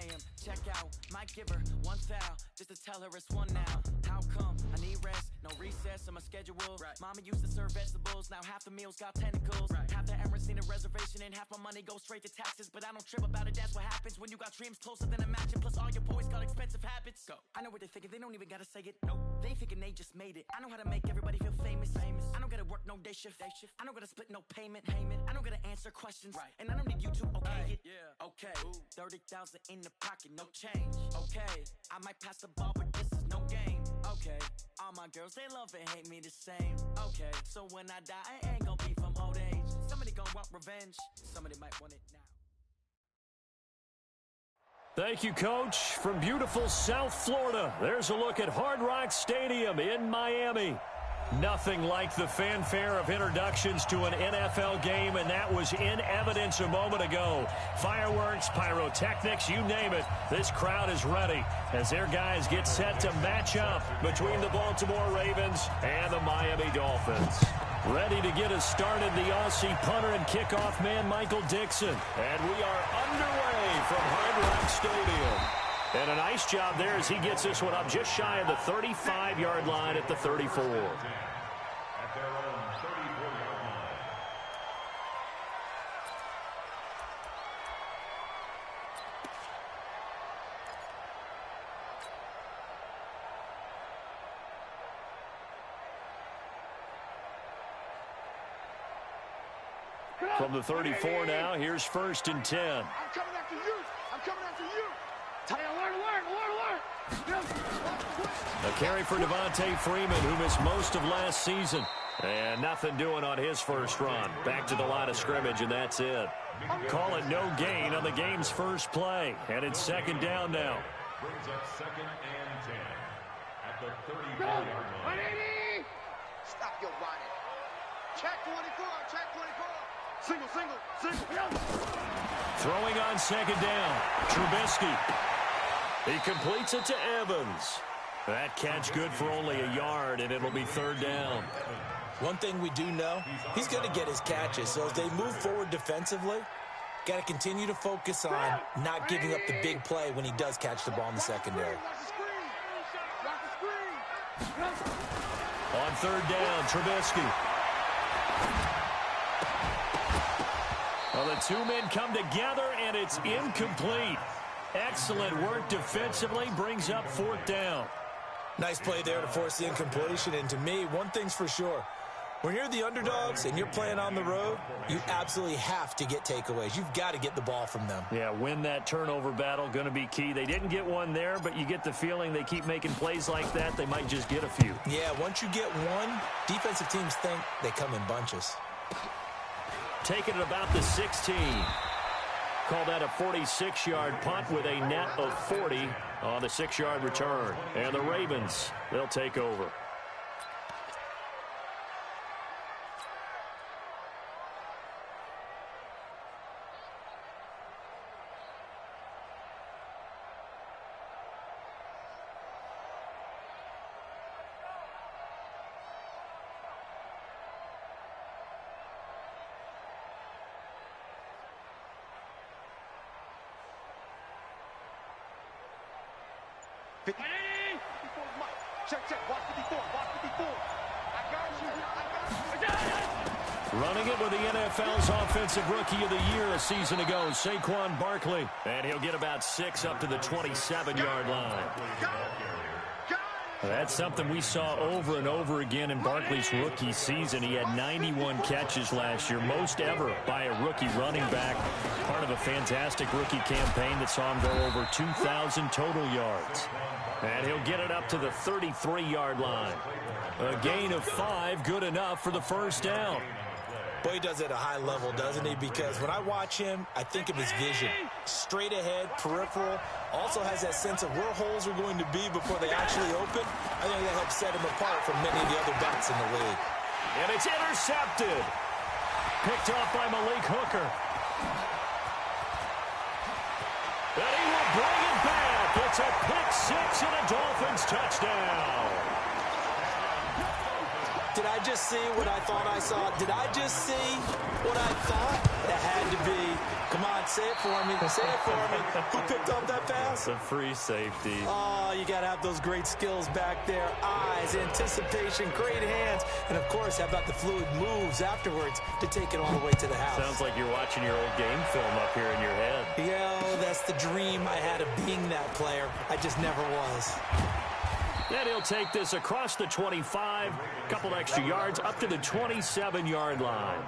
a.m. Check out, might give her one foul just to tell her it's one now. How come? I need rest, no recess in my schedule. Right. Mama used to serve vegetables, now half the meals got tentacles. Right. Half the Emirates need a reservation and half my money goes straight to taxes. But I don't trip about it, that's what happens when you got dreams closer than a mansion. Plus all your boys got expensive habits. Go. I know what they're thinking, they don't even gotta say it. Nope. They thinking they just made it. I know how to make everybody feel famous. I don't gotta work no day shift. I don't gotta split no payment. I don't gotta answer questions. Right. And I don't need you to okay it. Yeah. Okay. 30,000 in the pocket, no change. Okay. I might pass the ball, but this is no game. Okay. All my girls, they love and hate me the same. Okay. So when I die, I ain't gonna be from old age. Somebody gonna want revenge. Somebody might want it now. Thank you, Coach. From beautiful South Florida, there's a look at Hard Rock Stadium in Miami. Nothing like the fanfare of introductions to an NFL game, and that was in evidence a moment ago. Fireworks, pyrotechnics, you name it. This crowd is ready as their guys get set to match up between the Baltimore Ravens and the Miami Dolphins. Ready to get us started, the Aussie punter and kickoff man, Michael Dixon. And we are underway from Hard Rock Stadium. And a nice job there as he gets this one up just shy of the 35-yard line at the 34. From the 34 now, here's 1st and 10. I'm coming after you. I'm coming after you. A carry for Devontae Freeman, who missed most of last season. And nothing doing on his first run. Back to the line of scrimmage, and that's it. Call it no gain on the game's first play. And it's 2nd down now. Brings up 2nd and 10 at the 34-yard line. Stop your running. Check 24. Check 24. Single. Throwing on 2nd down. Trubisky. He completes it to Evans. That catch good for only a yard, and it'll be 3rd down. One thing we do know, he's going to get his catches. So as they move forward defensively, got to continue to focus on not giving up the big play when he does catch the ball in the secondary. On 3rd down, Trubisky. Well, the two men come together, and it's incomplete. Excellent work defensively, brings up 4th down. Nice play there to force the incompletion, and to me, one thing's for sure. When you're the underdogs and you're playing on the road, you absolutely have to get takeaways. You've got to get the ball from them. Yeah, win that turnover battle, going to be key. They didn't get one there, but you get the feeling they keep making plays like that, they might just get a few. Yeah, once you get one, defensive teams think they come in bunches. Taking it about the 16. Call that a 46-yard punt with a net of 40 on the 6-yard return. And the Ravens, they'll take over. Check. Watch 54. Running it with the NFL's Offensive Rookie of the Year a season ago, Saquon Barkley. And he'll get about 6 up to the 27-yard line. That's something we saw over and over again in Barkley's rookie season. He had 91 catches last year, most ever by a rookie running back. Part of a fantastic rookie campaign that saw him go over 2,000 total yards. And he'll get it up to the 33-yard line. A gain of 5, good enough for the 1st down. Boy, he does it at a high level, doesn't he? Because when I watch him, I think of his vision. Straight ahead, peripheral. Also has that sense of where holes are going to be before they actually open. I think that helps set him apart from many of the other backs in the league. And it's intercepted. Picked off by Malik Hooker. And he will bring it back. It's a pick 6 and a Dolphins touchdown. Did I just see what I thought I saw? Did I just see what I thought? That had to be. Come on, say it for me. Say it for me. Who picked up that pass? The free safety. Oh, you got to have those great skills back there. Eyes, anticipation, great hands. And, of course, how about the fluid moves afterwards to take it all the way to the house? Sounds like you're watching your old game film up here in your head. Yeah, that's the dream I had of being that player. I just never was. And he'll take this across the 25, couple extra yards, up to the 27-yard line.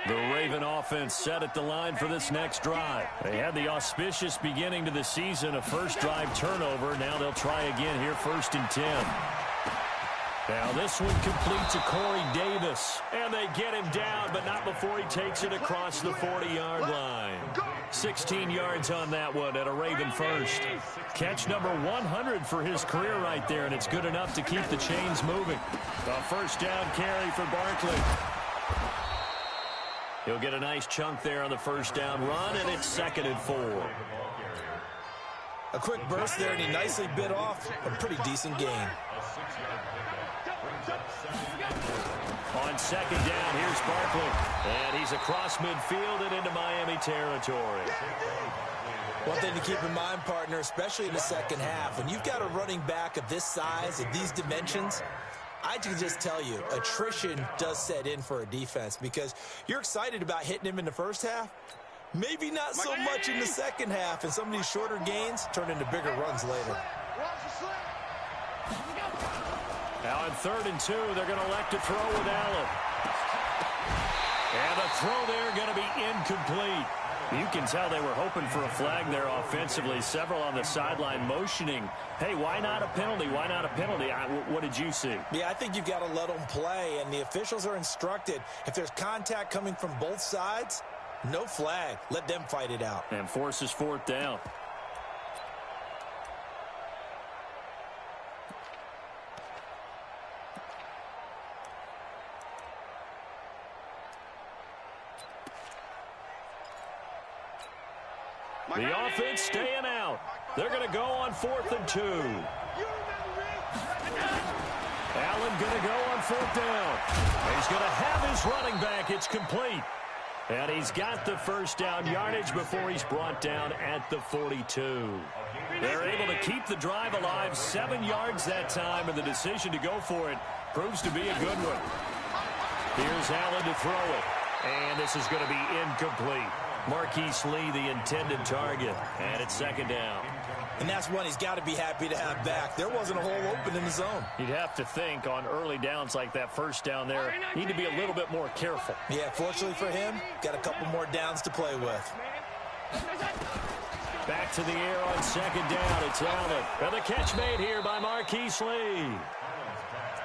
The Raven offense set at the line for this next drive. They had the auspicious beginning to the season, a first drive turnover. Now they'll try again here, 1st and 10. Now this one complete to Corey Davis. And they get him down, but not before he takes it across the 40-yard line. 16 yards on that one at a Raven first. Catch number 100 for his career right there, and it's good enough to keep the chains moving. A first down carry for Barkley. He'll get a nice chunk there on the first down run, and it's 2nd and 4. A quick burst there, and he nicely bit off a pretty decent gain. On 2nd down, here's Barkley. And he's across midfield and into Miami territory. One thing to keep in mind, partner, especially in the second half, when you've got a running back of this size, of these dimensions, I can just tell you, attrition does set in for a defense because you're excited about hitting him in the first half. Maybe not so much in the second half, and some of these shorter gains turn into bigger runs later. Now on 3rd and 2, they're going to elect to throw with Allen. And the throw there going to be incomplete. You can tell they were hoping for a flag there offensively. Several on the sideline motioning, hey, why not a penalty? Why not a penalty? What did you see? Yeah, I think you've got to let them play, and the officials are instructed. If there's contact coming from both sides, no flag. Let them fight it out. And forces 4th down. The offense staying out. They're going to go on 4th and 2. Allen going to go on 4th down. He's going to have his running back. It's complete. And he's got the first down yardage before he's brought down at the 42. They're able to keep the drive alive, 7 yards that time, and the decision to go for it proves to be a good one. Here's Allen to throw it. And this is going to be incomplete. Marquise Lee, the intended target, and it's 2nd down. And that's one he's got to be happy to have back. There wasn't a hole open in the zone. You'd have to think on early downs like that first down there, need to be a little bit more careful. Yeah, fortunately for him, got a couple more downs to play with. Back to the air on 2nd down. It's Allen. And the catch made here by Marquise Lee.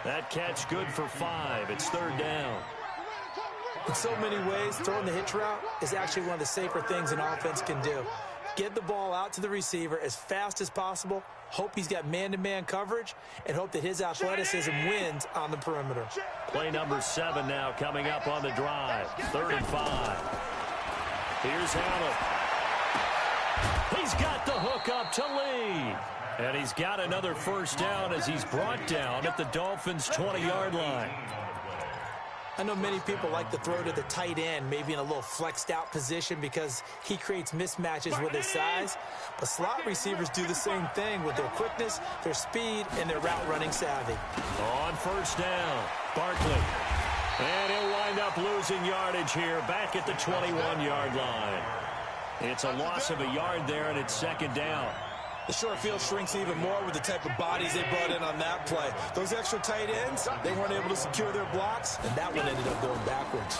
That catch good for 5. It's 3rd down. In so many ways, throwing the hitch route is actually one of the safer things an offense can do. Get the ball out to the receiver as fast as possible, hope he's got man-to-man coverage, and hope that his athleticism wins on the perimeter. Play number 7 now coming up on the drive. 3rd and 5. Here's Allen. He's got the hook up to Lee. And he's got another first down as he's brought down at the Dolphins' 20-yard line. I know many people like to throw to the tight end, maybe in a little flexed out position because he creates mismatches with his size. But slot receivers do the same thing with their quickness, their speed, and their route running savvy. On 1st down, Barkley. And he'll wind up losing yardage here back at the 21-yard line. It's a loss of a yard there, and it's 2nd down. The short field shrinks even more with the type of bodies they brought in on that play. Those extra tight ends, they weren't able to secure their blocks, and that one ended up going backwards.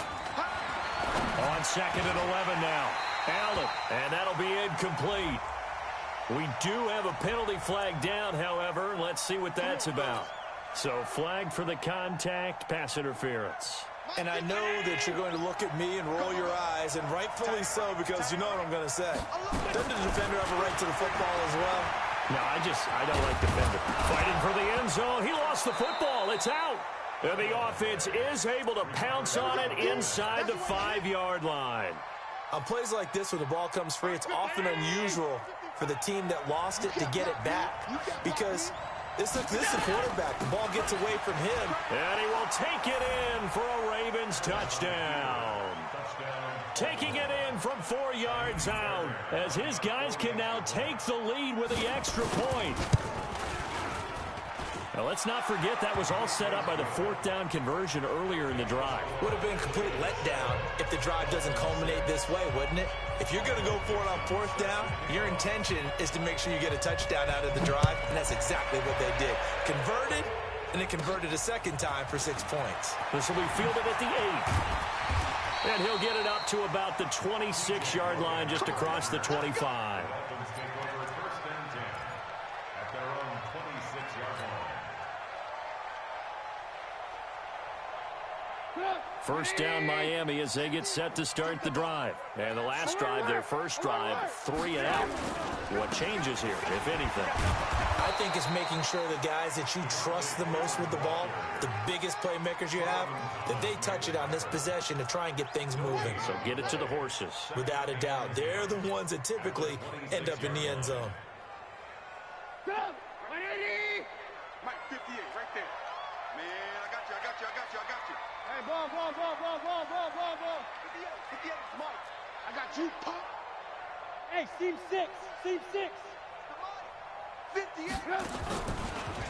On 2nd and 11 now. Allen, and that'll be incomplete. We do have a penalty flag down, however. Let's see what that's about. So flag for the contact, pass interference. And I know that you're going to look at me and roll your eyes, and rightfully so, because you know what I'm going to say. Doesn't the defender have a right to the football as well? No, I don't like defender. Fighting for the end zone. He lost the football. It's out. And the offense is able to pounce on it inside the 5-yard line. On plays like this where the ball comes free, it's often unusual for the team that lost it to get it back, because This is the quarterback. The ball gets away from him. And he will take it in for a Ravens touchdown. Taking it in from 4 yards out as his guys can now take the lead with the extra point. Now, let's not forget that was all set up by the 4th down conversion earlier in the drive. Would have been a complete letdown if the drive doesn't culminate this way, wouldn't it? If you're going to go for it on 4th down, your intention is to make sure you get a touchdown out of the drive, and that's exactly what they did. Converted, and then converted a second time for 6 points. This will be fielded at the 8. And he'll get it up to about the 26-yard line just across the 25. First down Miami as they get set to start the drive. And the last drive, their first drive, 3 and out. What changes here, if anything? I think it's making sure the guys that you trust the most with the ball, the biggest playmakers you have, that they touch it on this possession to try and get things moving. So get it to the horses. Without a doubt. They're the ones that typically end up in the end zone. Mike 58, right there. Man, I got you. Hey, ball. 58, Mike. I got you, pop. Hey, seam 6. 58.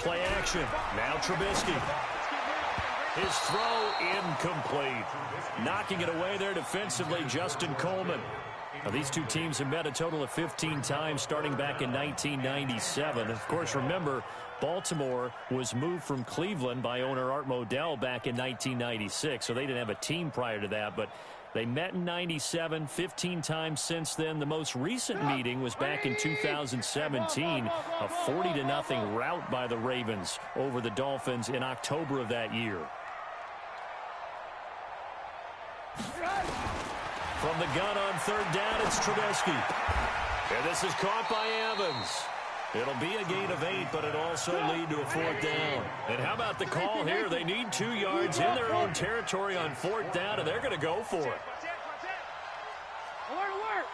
Play action. Now Trubisky. His throw incomplete. Knocking it away there defensively, Justin Coleman. Now, these two teams have met a total of 15 times starting back in 1997. Of course, remember, Baltimore was moved from Cleveland by owner Art Modell back in 1996, so they didn't have a team prior to that, but they met in 97, 15 times since then. The most recent meeting was back in 2017, a 40-0 rout by the Ravens over the Dolphins in October of that year. From the gun on 3rd down, it's Trubisky. And this is caught by Evans. It'll be a gain of 8, but it'll also lead to a 4th down. And how about the call here? They need 2 yards in their own territory on 4th down, and they're going to go for it. Alert.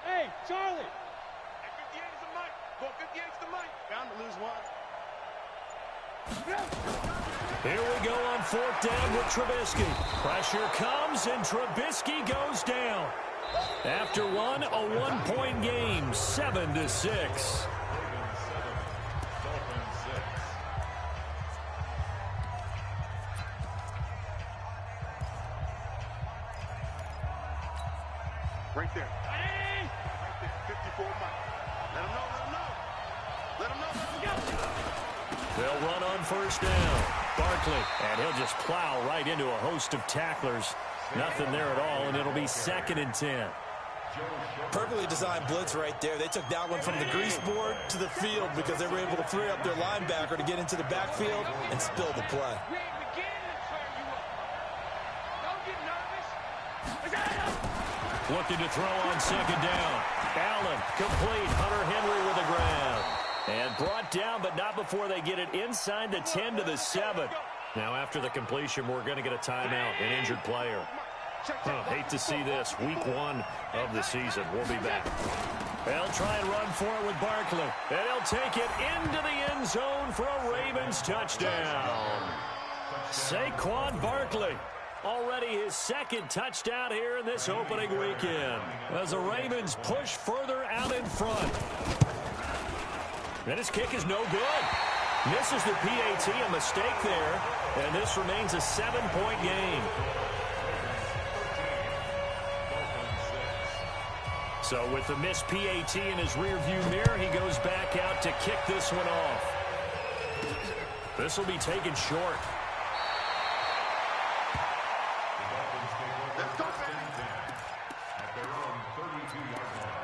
Hey, Charlie. 58 is the mic. Ball 58 is the mic. Bound to lose one. Here we go on 4th down with Trubisky. Pressure comes, and Trubisky goes down. After one, a 1-point game, 7-6. Right there. 54 Mike. Let him know. They'll run on 1st down. Barkley, and he'll just plow right into a host of tacklers. Nothing there at all, and it'll be 2nd and 10. Perfectly designed blitz right there. They took that one from the grease board to the field because they were able to free up their linebacker to get into the backfield and spill the play. Looking to throw on 2nd down. Allen, complete. Hunter Henry with a grab. And brought down, but not before they get it inside the 10 to the 7. Now, after the completion, we're going to get a timeout, an injured player. Hate to see this. Week 1 of the season. We'll be back. They'll try and run for it with Barkley. And he'll take it into the end zone for a Ravens touchdown. Saquon Barkley. Already his 2nd touchdown here in this opening weekend. As the Ravens push further out in front. And his kick is no good. Misses the PAT, a mistake there. And this remains a 7-point game. So with the missed PAT in his rearview mirror, he goes back out to kick this one off. This will be taken short. Let's go, At their own 32-yard line.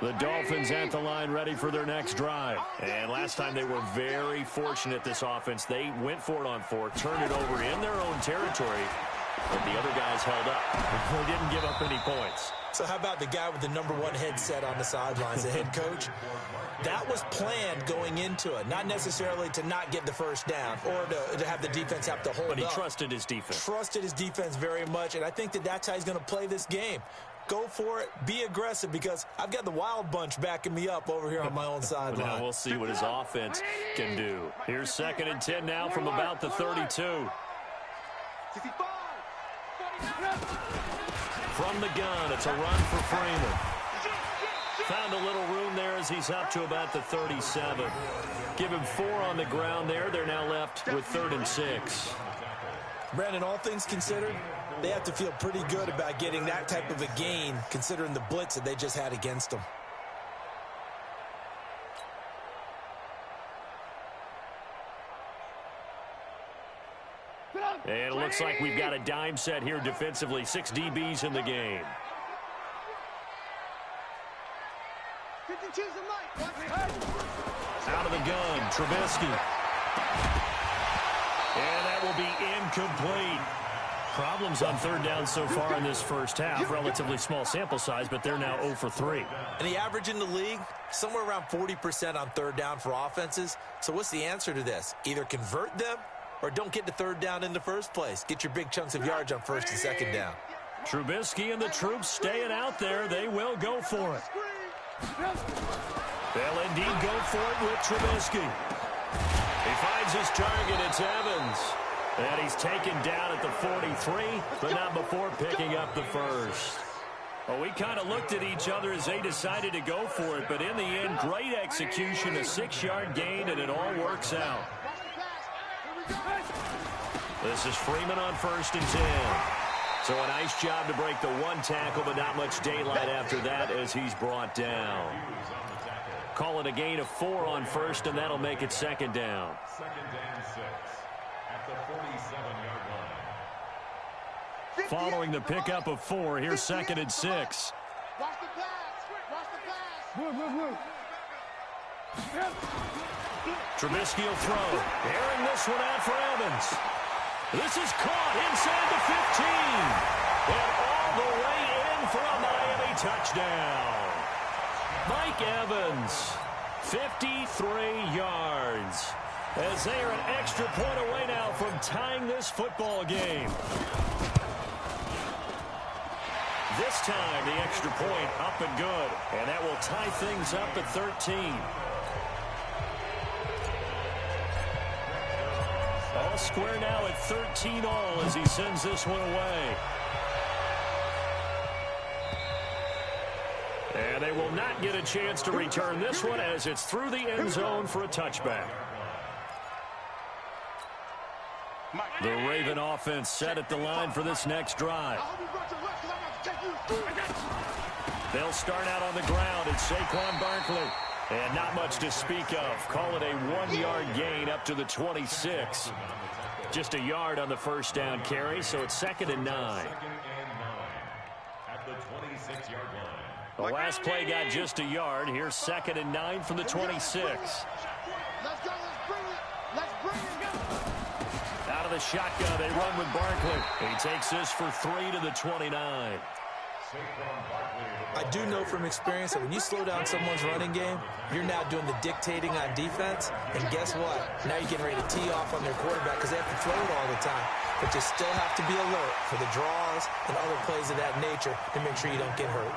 The Dolphins at the line ready for their next drive. And last time they were very fortunate, this offense. They went for it on 4, turned it over in their own territory, but the other guys held up. They didn't give up any points. So how about the guy with the #1 headset on the sidelines, the head coach? That was planned going into it, not necessarily to not get the first down or to have the defense have to hold up. But he trusted his defense. Trusted his defense very much, and I think that's how he's going to play this game. Go for it. Be aggressive, because I've got the wild bunch backing me up over here on my own sideline. Now we'll see what his offense can do. Here's 2nd and 10 now from about the 32. From the gun, it's a run for Freeman. Found a little room there as he's up to about the 37. Give him 4 on the ground there. They're now left with 3rd and 6. Brandon, all things considered, they have to feel pretty good about getting that type of a gain, considering the blitz that they just had against them. And it looks like we've got a dime set here defensively. 6 DBs in the game. Out of the gun, Trubisky. And that will be incomplete. Problems on 3rd down so far in this first half. Relatively small sample size, but they're now 0 for 3. And the average in the league, somewhere around 40% on 3rd down for offenses. So what's the answer to this? Either convert them or don't get to 3rd down in the first place. Get your big chunks of yards on 1st and 2nd down. Trubisky and the troops staying out there. They will go for it. They'll indeed go for it with Trubisky. He finds his target. It's Evans. And he's taken down at the 43, but not before picking up the first. Well, we kind of looked at each other as they decided to go for it, but in the end, great execution, a 6-yard gain, and it all works out. This is Freeman on 1st and 10. So a nice job to break the 1 tackle, but not much daylight after that as he's brought down. Call it a gain of 4 on 1st, and that'll make it 2nd down. 2nd and 6 at the 47-yard line. Following the pickup of 4, here's 2nd and 6. Watch the pass. Watch the pass. Move. Trubisky will throw. Airing this one out for Evans. This is caught inside the 15. And all the way in for a Miami touchdown. Mike Evans, 53 yards. As they are an extra point away now from tying this football game. This time, the extra point up and good. And that will tie things up at 13. All square now at 13 all as he sends this one away. And they will not get a chance to return this one as it's through the end zone for a touchback. The Raven offense set at the line for this next drive. They'll start out on the ground. It's Saquon Barkley. And not much to speak of. Call it a 1-yard gain up to the 26. Just a yard on the first down carry, so it's 2nd and 9. 2nd and 9 at the 26-yard line. The last play got just a yard. Here's 2nd and 9 from the 26. Let's go. Let's bring it. Let's bring it. Out of the shotgun, they run with Barkley. He takes this for 3 to the 29. I do know from experience that when you slow down someone's running game, you're now doing the dictating on defense. And guess what? Now you're getting ready to tee off on their quarterback because they have to throw it all the time. But you still have to be alert for the draws and other plays of that nature to make sure you don't get hurt.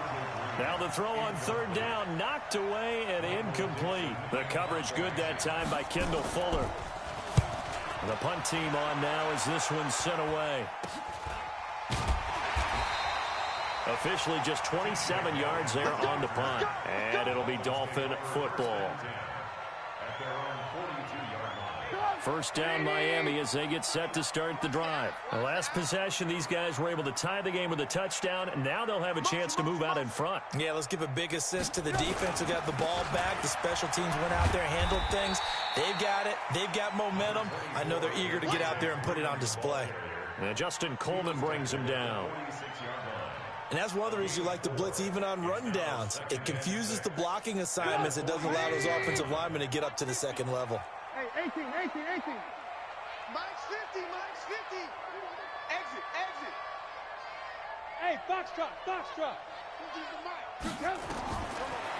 Now the throw on 3rd down, knocked away and incomplete. The coverage good that time by Kendall Fuller. The punt team on now as this one's sent away. Officially just 27 yards there on the punt. And it'll be Dolphin football. First down Miami as they get set to start the drive. The last possession, these guys were able to tie the game with a touchdown. And now they'll have a chance to move out in front. Yeah, let's give a big assist to the defense who got the ball back. The special teams went out there, handled things. They've got it. They've got momentum. I know they're eager to get out there and put it on display. And Justin Coleman brings him down. And that's one of the reasons you like to blitz even on rundowns. It confuses the blocking assignments. It doesn't allow those offensive linemen to get up to the second level. Hey, 18. Mike's 50. Mike's 50. Exit. Hey, Foxtrot.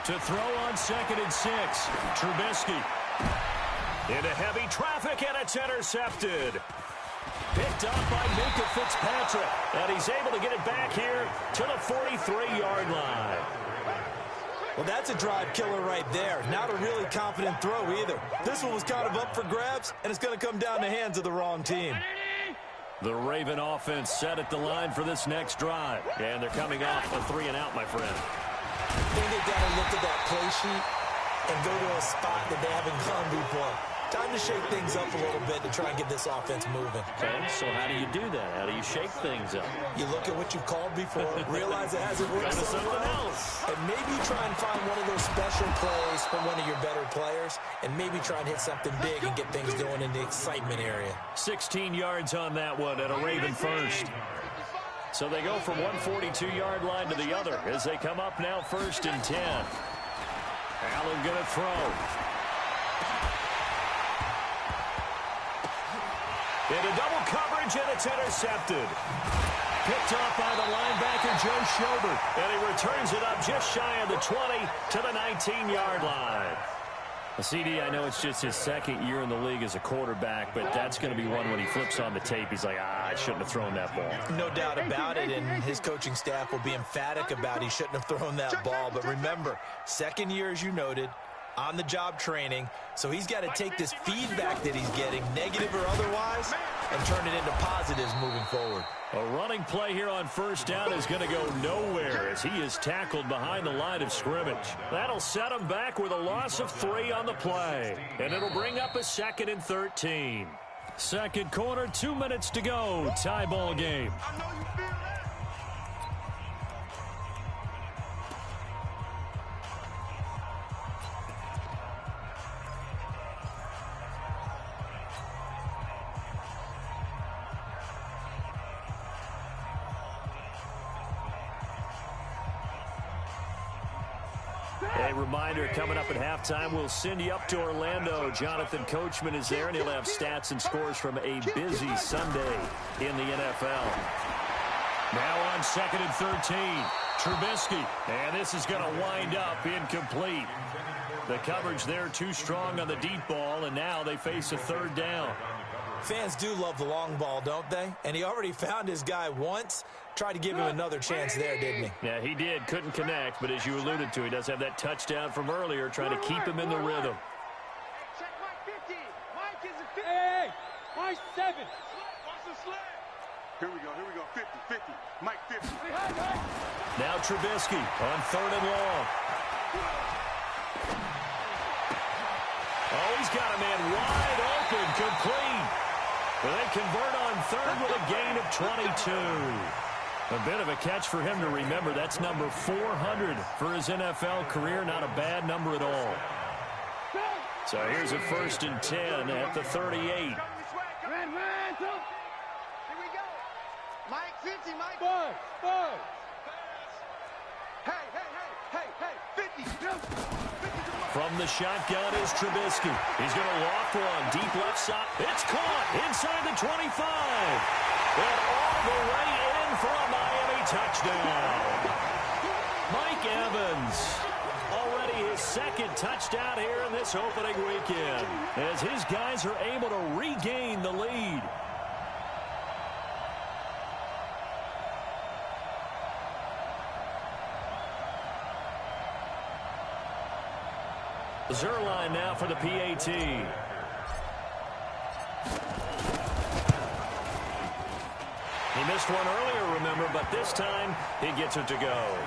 To throw on 2nd and 6, Trubisky. Into heavy traffic, and it's intercepted. Picked up by Minka Fitzpatrick, and he's able to get it back here to the 43-yard line. Well, that's a drive killer right there. Not a really confident throw either. This one was kind of up for grabs, and it's going to come down the hands of the wrong team. The Raven offense set at the line for this next drive, and they're coming off a 3-and-out, my friend. I think they've got to look at that play sheet and go to a spot that they haven't gone before. Time to shake things up a little bit to try and get this offense moving. Okay, so how do you do that? How do you shake things up? You look at what you've called before, realize it hasn't worked so something well, else. and maybe try and find one of those special plays from one of your better players, and maybe try and hit something big and get things going in the excitement area. 16 yards on that one and a Raven first. So they go from one 42-yard line to the other as they come up now 1st and 10. Allen going to throw. Into double coverage, and it's intercepted. Picked off by the linebacker, Joe Schobert. And he returns it up just shy of the 20 to the 19-yard line. CD, I know it's just his 2nd year in the league as a quarterback, but that's going to be one when he flips on the tape. He's like, I shouldn't have thrown that ball. No doubt about it, and his coaching staff will be emphatic about he shouldn't have thrown that ball. But remember, 2nd year, as you noted, on-the-job training, so he's got to take this feedback that he's getting, negative or otherwise, and turn it into positives moving forward. A running play here on 1st down is going to go nowhere as he is tackled behind the line of scrimmage. That'll set him back with a loss of 3 on the play, and it'll bring up a 2nd and 13. Second quarter, 2 minutes to go. Tie ball game. A reminder, coming up at halftime, we'll send you up to Orlando. Jonathan Coachman is there, and he'll have stats and scores from a busy Sunday in the NFL. Now on 2nd and 13, Trubisky. And this is going to wind up incomplete. The coverage there too strong on the deep ball, and now they face a 3rd down. Fans do love the long ball, don't they? And he already found his guy once. Tried to give him another chance there, didn't he? Yeah, he did. Couldn't connect, but as you alluded to, he does have that touchdown from earlier, trying to keep him in the rhythm. Check Mike 50. Mike is a 50. Hey, Mike 7. Watch the sled. Here we go. 50, 50. Mike 50. Now Trubisky on 3rd and long. Oh, he's got a man wide open, complete. But they convert on 3rd with a gain of 22. A bit of a catch for him to remember. That's number 400 for his NFL career. Not a bad number at all. So here's a 1st and 10 at the 38. Here we go. Mike 50, Mike. Five. Hey, 50. From the shotgun is Trubisky. He's going to loft one deep left side. It's caught inside the 25. And all the way in for a Miami touchdown. Mike Evans, already his 2nd touchdown here in this opening weekend, as his guys are able to regain the lead. Zerline now for the PAT. He missed one earlier, remember, but this time he gets it to go.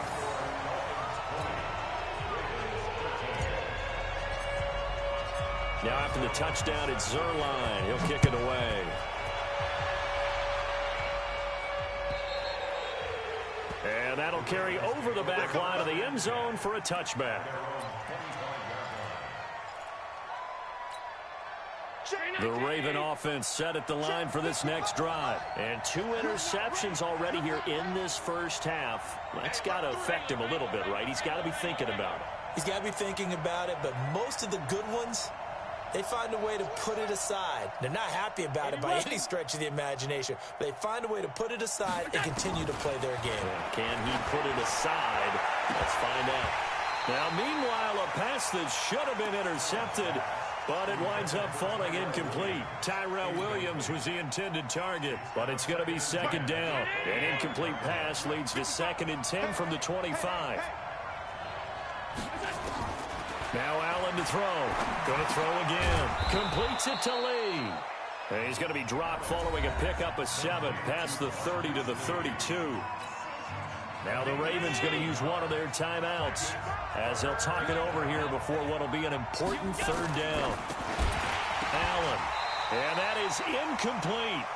Now after the touchdown, it's Zerline. He'll kick it away. And that'll carry over the back line of the end zone for a touchback. The Raven offense set at the line for this next drive. And 2 interceptions already here in this 1st half. That's got to affect him a little bit, right? He's got to be thinking about it. He's got to be thinking about it, but most of the good ones, they find a way to put it aside. They're not happy about it by any stretch of the imagination. But they find a way to put it aside and continue to play their game. Can he put it aside timeout. Now, meanwhile, a pass that should have been intercepted, but it winds up falling incomplete. Tyrell Williams was the intended target, but it's going to be second down. An incomplete pass leads to 2nd and 10 from the 25. Now Allen to throw. Going to throw again. Completes it to Lee. And he's going to be dropped following a pickup of 7 past the 30 to the 32. Now the Ravens going to use one of their timeouts as they'll talk it over here before what will be an important 3rd down. Allen. And that is incomplete.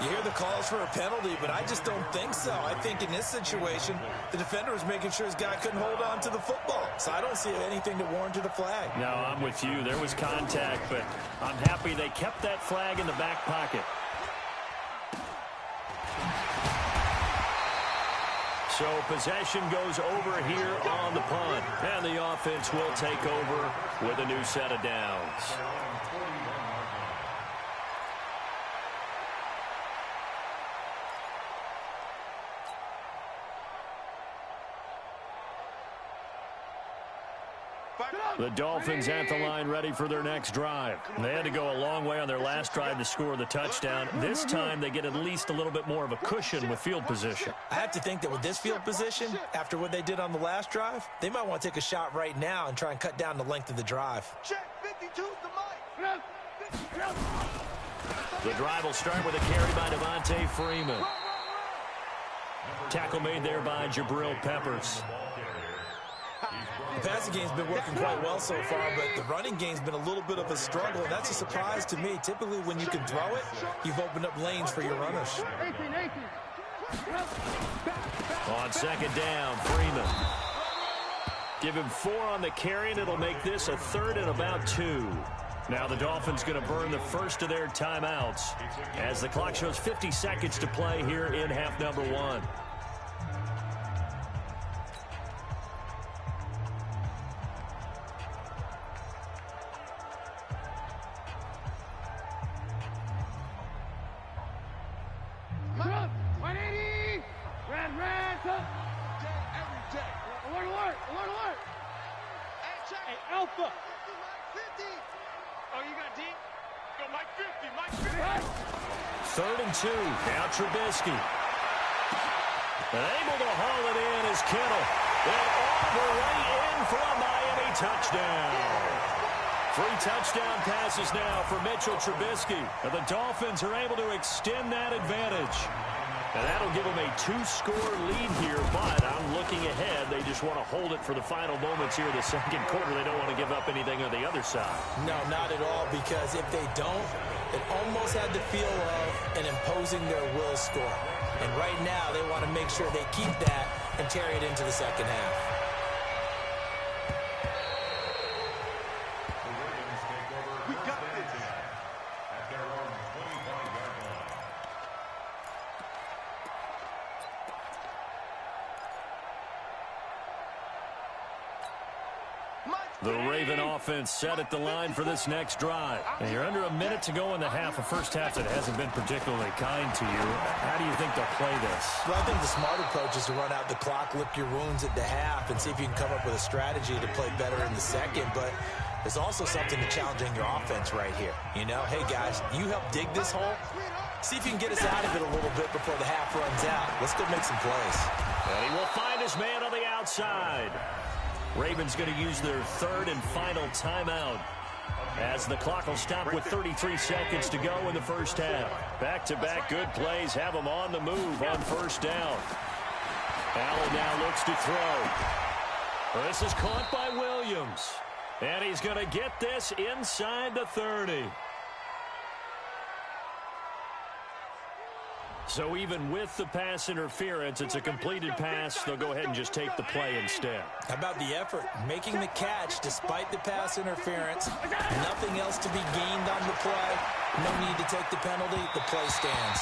You hear the calls for a penalty, but I just don't think so. I think in this situation, the defender was making sure his guy couldn't hold on to the football. So I don't see anything to warrant a flag. No, I'm with you. There was contact, but I'm happy they kept that flag in the back pocket. So possession goes over here on the punt. And the offense will take over with a new set of downs. The Dolphins at the line ready for their next drive. They had to go a long way on their last drive to score the touchdown. This time they get at least a little bit more of a cushion with field position. I have to think that with this field position, after what they did on the last drive, they might want to take a shot right now and try and cut down the length of the drive. Check 52's the mic. The drive will start with a carry by Devontae Freeman. Tackle made there by Jabril Peppers. The passing game's been working quite well so far, but the running game's been a little bit of a struggle, and that's a surprise to me. Typically, when you can throw it, you've opened up lanes for your runners. On 2nd down, Freeman. Give him 4 on the carry, and it'll make this a 3rd and about 2. Now the Dolphins going to burn the first of their timeouts as the clock shows 50 seconds to play here in half number 1. Alpha. 50. Oh, you got deep? Go, Mike 50. Mike 50. 3rd and 2. Now Trubisky. And able to haul it in is Kittle. And all the way in for a Miami touchdown. 3 touchdown passes now for Mitchell Trubisky. And the Dolphins are able to extend that advantage. And that'll give them a 2-score lead here, but I'm looking ahead. They just want to hold it for the final moments here in the 2nd quarter. They don't want to give up anything on the other side. No, not at all, because if they don't, it almost had the feel of an imposing their will score. And right now, they want to make sure they keep that and carry it into the 2nd half. We got this. At their own 25-yard line. The Raven offense set at the line for this next drive. And you're under a minute to go in the half, a first half that hasn't been particularly kind to you. How do you think they'll play this? Well, I think the smart approach is to run out the clock, lick your wounds at the half, and see if you can come up with a strategy to play better in the 2nd. But there's also something to challenging your offense right here. You know, hey, guys, you help dig this hole. See if you can get us out of it a little bit before the half runs out. Let's go make some plays. And he will find his man on the outside. Ravens going to use their 3rd and final timeout as the clock will stop with 33 seconds to go in the first half. Back-to-back good plays have them on the move on 1st down. Allen now looks to throw. This is caught by Williams. And he's going to get this inside the 30. So even with the pass interference, it's a completed pass. They'll go ahead and just take the play instead. How about the effort? Making the catch despite the pass interference. Nothing else to be gained on the play. No need to take the penalty. The play stands.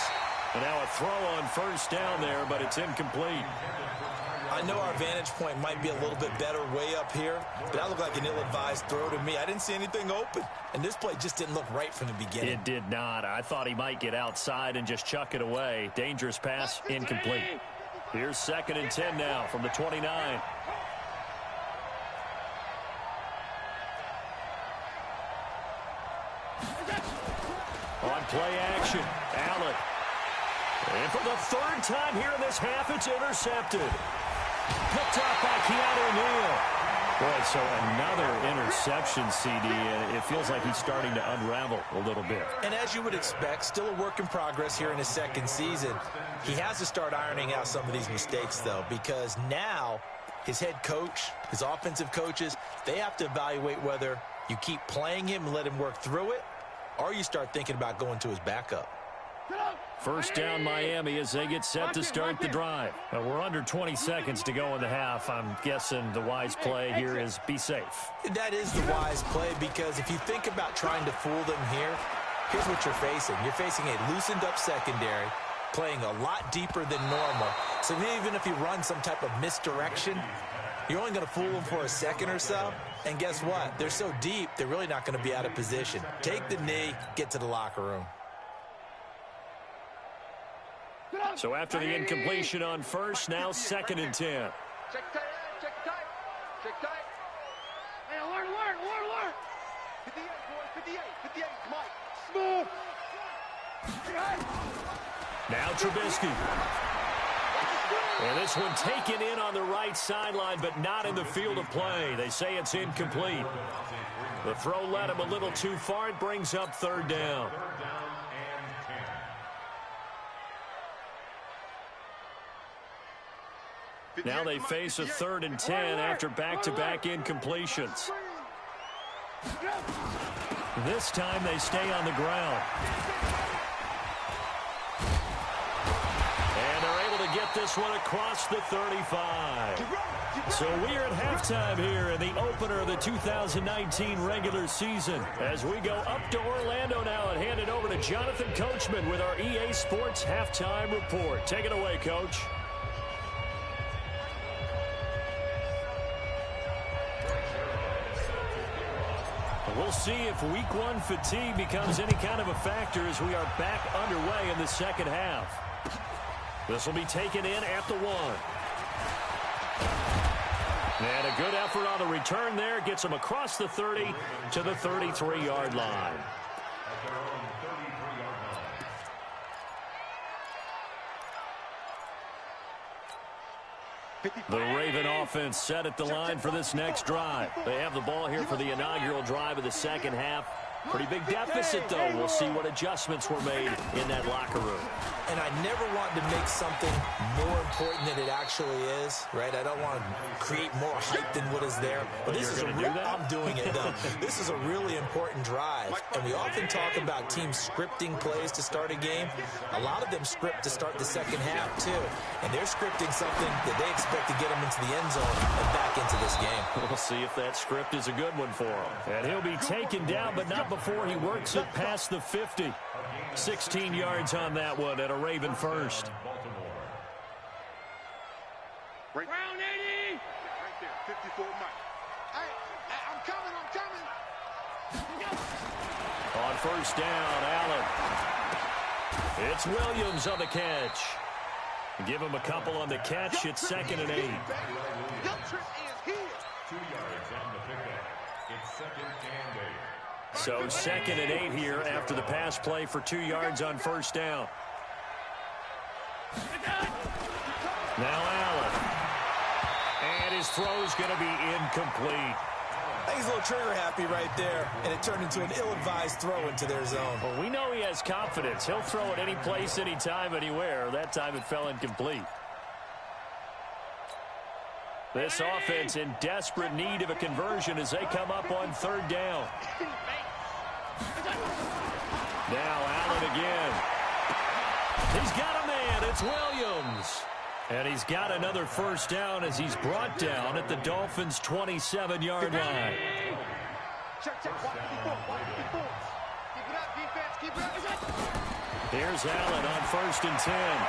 And now a throw on 1st down there, but it's incomplete. I know our vantage point might be a little bit better way up here, but that looked like an ill-advised throw to me. I didn't see anything open, and this play just didn't look right from the beginning. It did not. I thought he might get outside and just chuck it away. Dangerous pass, incomplete. Here's 2nd and 10 now from the 29. play action. Allen. And for the third time here in this half, it's intercepted. Picked up by Keanu Neal. Boy, so another interception, CD, and it feels like he's starting to unravel a little bit. And as you would expect, still a work in progress here in his second season. He has to start ironing out some of these mistakes, though, because now his head coach, his offensive coaches, they have to evaluate whether you keep playing him and let him work through it, or you start thinking about going to his backup. First down, Miami, as they get set to start the drive. We're under 20 seconds to go in the half. I'm guessing the wise play here is be safe. That is the wise play, because if you think about trying to fool them here, here's what you're facing. You're facing a loosened-up secondary, playing a lot deeper than normal. So even if you run some type of misdirection, you're only going to fool them for a second or so. And guess what? They're so deep, they're really not going to be out of position. Take the knee, get to the locker room. So after the incompletion on first, now 2nd and 10. Check tight, check tight, check tight. Hey, alert. 58, boys, 58, Mike. Smooth. Now Trubisky. And this one taken in on the right sideline, but not in the field of play. They say it's incomplete. The throw led him a little too far. It brings up 3rd down. Now they face a 3rd and 10 after back-to-back incompletions. This time they stay on the ground. And they're able to get this one across the 35. So we are at halftime here in the opener of the 2019 regular season. As we go up to Orlando now and hand it over to Jonathan Coachman with our EA Sports Halftime Report. Take it away, Coach. We'll see if week 1 fatigue becomes any kind of a factor as we are back underway in the second half. This will be taken in at the 1. And a good effort on the return there. Gets him across the 30 to the 33-yard line. The Raven offense set at the line for this next drive. They have the ball here for the inaugural drive of the second half. Pretty big deficit, though. We'll see what adjustments were made in that locker room. And I never want to make something more important than it actually is, right? I don't want to create more hype than what is there. But this is a real, I'm doing it, though. This is a really important drive. And we often talk about teams scripting plays to start a game. A lot of them script to start the second half, too. And they're scripting something that they expect to get them into the end zone and back into this game. We'll see if that script is a good one for him. And he'll be taken down, but not before he works it past the 50. 16 yards on that one at a Raven first. Round 80. Right there, 54 Mike. Hey, I'm coming. On first down, Allen. It's Williams on the catch. Give him a couple on the catch. It's 2nd and 8. Your trip is here. 2 yards on the pickup. It's 2nd and 8. So 2nd and 8 here after the pass play for 2 yards on first down. Now Allen. And his throw's going to be incomplete. I think he's a little trigger happy right there, and it turned into an ill-advised throw into their zone. Well, we know he has confidence. He'll throw it any place, anytime, anywhere. That time it fell incomplete. This offense in desperate need of a conversion as they come up on 3rd down. Now Allen again. He's got a man. It's Williams. And he's got another first down as he's brought down at the Dolphins' 27-yard line. Here's Allen on 1st and 10.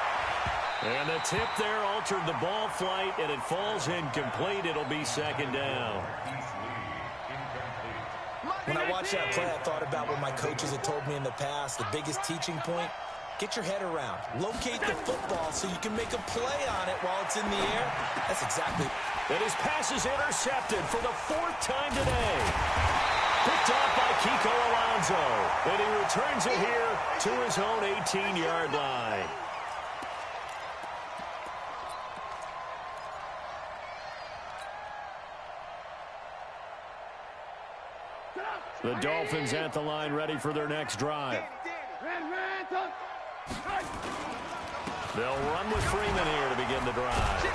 And the tip there altered the ball flight, and it falls incomplete. It'll be 2nd down. When I watched that play, I thought about what my coaches had told me in the past. The biggest teaching point, get your head around. Locate the football so you can make a play on it while it's in the air. That's exactly. And his pass is intercepted for the 4th time today. Picked off by Kiko Alonso. zone. And he returns it here to his own 18-yard line. The Dolphins at the line ready for their next drive. They'll run with Freeman here to begin the drive.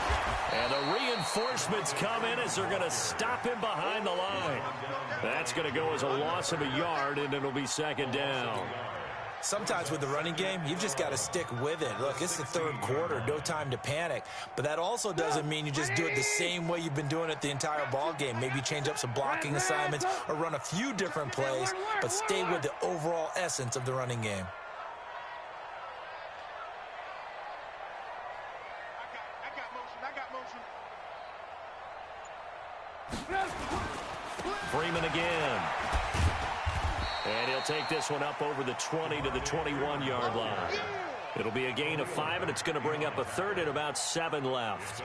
And the reinforcements come in as they're going to stop him behind the line. That's going to go as a loss of a yard, and it'll be second down. Sometimes with the running game, you've just got to stick with it. Look, it's the third quarter, no time to panic. But that also doesn't mean you just do it the same way you've been doing it the entire ball game. Maybe change up some blocking assignments or run a few different plays, but stay with the overall essence of the running game. Freeman again. And he'll take this one up over the 20 to the 21-yard line. It'll be a gain of 5, and it's going to bring up a third and about 7 left.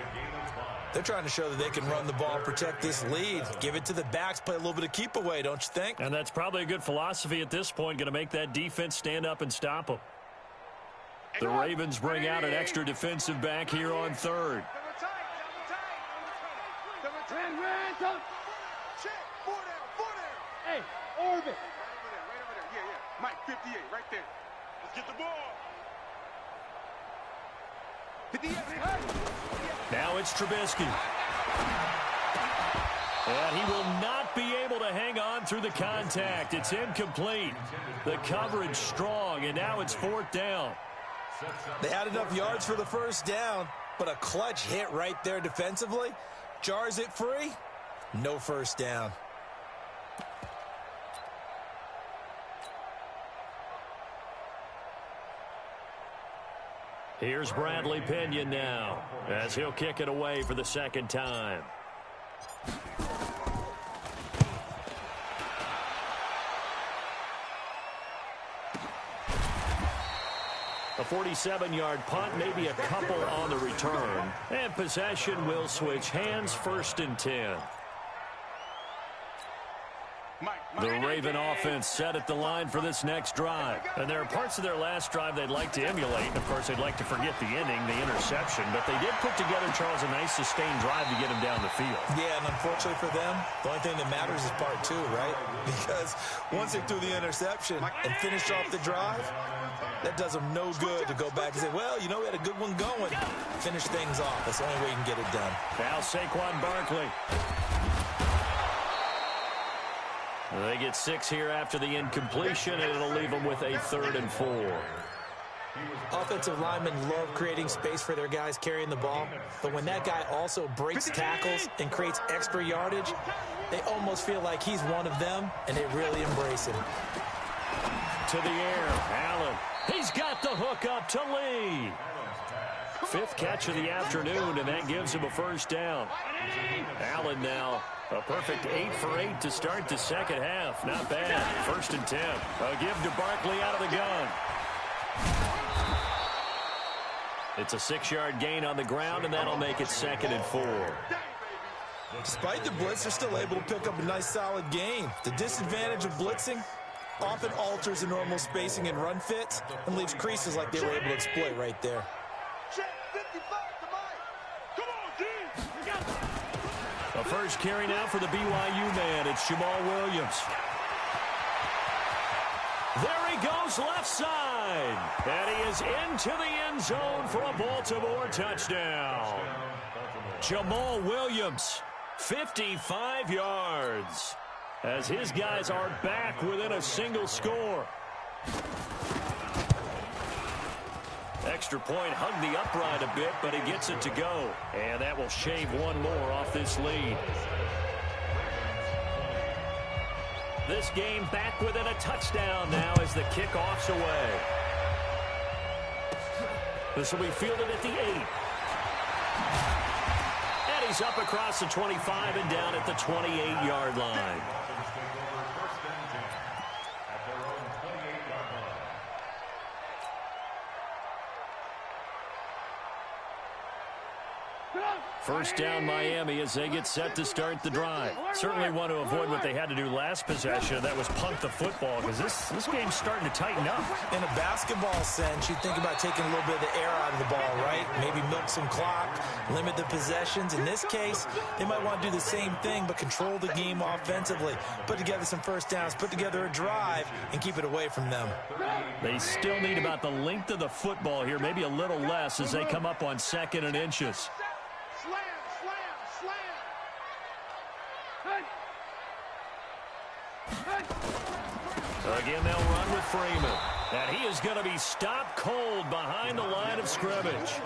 They're trying to show that they can run the ball, protect this lead. Give it to the backs, play a little bit of keep away, don't you think? And that's probably a good philosophy at this point, going to make that defense stand up and stop them. The Ravens bring out an extra defensive back here on third. Hey, Orbit. Right over there. Yeah. Mike, 58, right there. Let's get the ball. 58. Now it's Trubisky. And he will not be able to hang on through the contact. It's incomplete. The coverage strong, and now it's fourth down. They had enough yards for the first down, but a clutch hit right there defensively. Jars it free. No first down. Here's Bradley Pinion now as he'll kick it away for the second time. A 47-yard punt, maybe a couple on the return. And possession will switch hands, 1st and 10. The Raven offense set at the line for this next drive. And there are parts of their last drive they'd like to emulate. And, of course, they'd like to forget the ending, the interception. But they did put together, Charles, a nice sustained drive to get him down the field. Yeah, and unfortunately for them, the only thing that matters is part 2, right? Because once they threw the interception and finished off the drive, that does them no good to go back and say, well, you know, we had a good one going. Finish things off. That's the only way you can get it done. Now Saquon Barkley. They get 6 here after the incompletion, and it'll leave them with a 3rd and 4. Offensive linemen love creating space for their guys carrying the ball, but when that guy also breaks tackles and creates extra yardage, they almost feel like he's one of them, and they really embrace him. To the air, Allen. He's got the hook up to Lee. 5th catch of the afternoon, and that gives him a first down. Allen now a perfect 8 for 8 to start the second half. Not bad. 1st and 10. A give to Barkley out of the gun. It's a 6-yard gain on the ground, and that'll make it 2nd and 4. Despite the blitz, they're still able to pick up a nice solid gain. The disadvantage of blitzing often alters the normal spacing and run fits and leaves creases like they were able to exploit right there. A first carry now for the BYU man. It's Jamal Williams. There he goes left side. And he is into the end zone for a Baltimore touchdown. Jamal Williams, 55 yards. As his guys are back within a single score. Extra point hugged the upright a bit, but he gets it to go. And that will shave one more off this lead. This game back within a touchdown now as the kickoff's away. This will be fielded at the 8. And he's up across the 25 and down at the 28-yard line. First down Miami as they get set to start the drive. Certainly want to avoid what they had to do last possession. That was punt the football, because this game's starting to tighten up. In a basketball sense, you think about taking a little bit of the air out of the ball, right? Maybe milk some clock, limit the possessions. In this case, they might want to do the same thing, but control the game offensively. Put together some first downs, put together a drive, and keep it away from them. They still need about the length of the football here, maybe a little less as they come up on 2nd and inches. Slam, slam, slam. Again, they'll run with Freeman. And he is going to be stopped cold behind the line of scrimmage.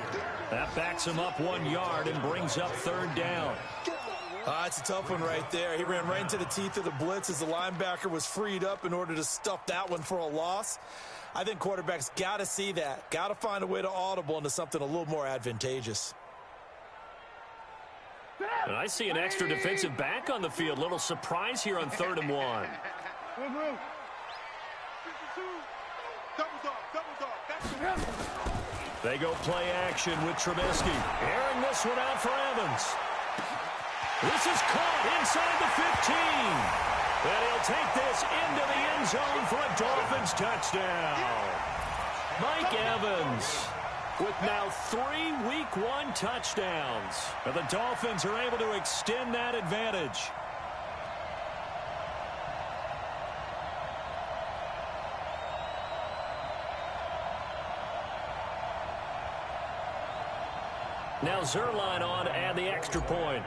That backs him up 1 yard and brings up 3rd down. It's a tough one right there. He ran right into the teeth of the blitz as the linebacker was freed up in order to stuff that one for a loss. I think quarterbacks got to see that. Got to find a way to audible into something a little more advantageous. And I see an extra defensive back on the field. Little surprise here on 3rd and 1. They go play action with Trubisky. Airing this one out for Evans. This is caught inside the 15. And he'll take this into the end zone for a Dolphins touchdown. Mike Evans with now 3 Week 1 touchdowns. And the Dolphins are able to extend that advantage. Now Zerline on to add the extra point.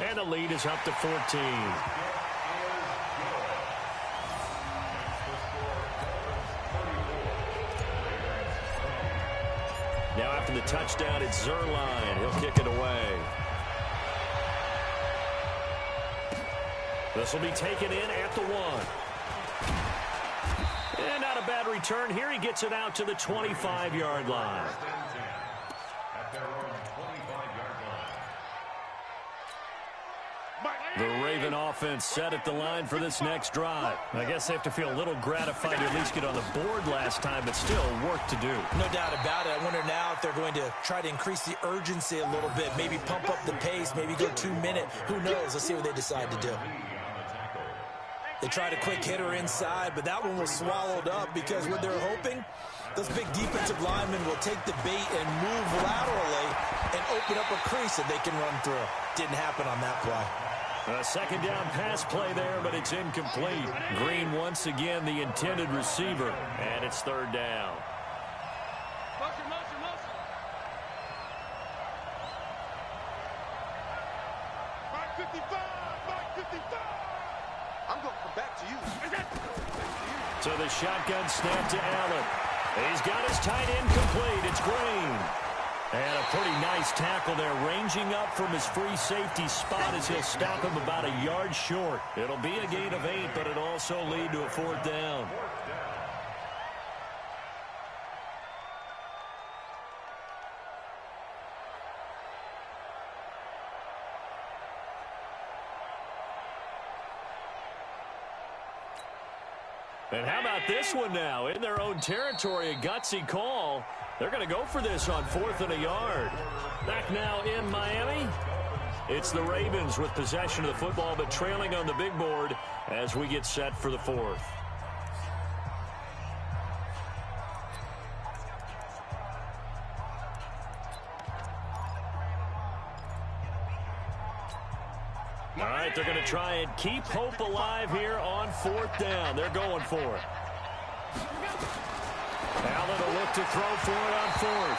And the lead is up to 14. Now after the touchdown, it's Zerline. He'll kick it away. This will be taken in at the 1. And not a bad return here. He gets it out to the 25-yard line. The Raven offense set at the line for this next drive. I guess they have to feel a little gratified to at least get on the board last time, but still work to do. No doubt about it. I wonder now if they're going to try to increase the urgency a little bit, maybe pump up the pace, maybe go 2-minute. Who knows? Let's see what they decide to do. They tried a quick hitter inside, but that one was swallowed up because what they're hoping, those big defensive linemen will take the bait and move laterally and open up a crease that they can run through. Didn't happen on that play. A 2nd down pass play there, but it's incomplete. Green once again the intended receiver, and it's 3rd down. Motion, motion, motion. 555, 555. I'm going to come back to you. So the shotgun snap to Allen. He's got his tight end complete. It's Green. And a pretty nice tackle there, ranging up from his free safety spot as he'll stop him about a yard short. It'll be a gain of 8, but it'll also lead to a 4th down. And how about this one now? In their own territory, a gutsy call. They're going to go for this on 4th and a yard. Back now in Miami. It's the Ravens with possession of the football, but trailing on the big board as we get set for the 4th. All right, they're going to try and keep hope alive here on 4th down. They're going for it. Allen will look to throw for it on 4th.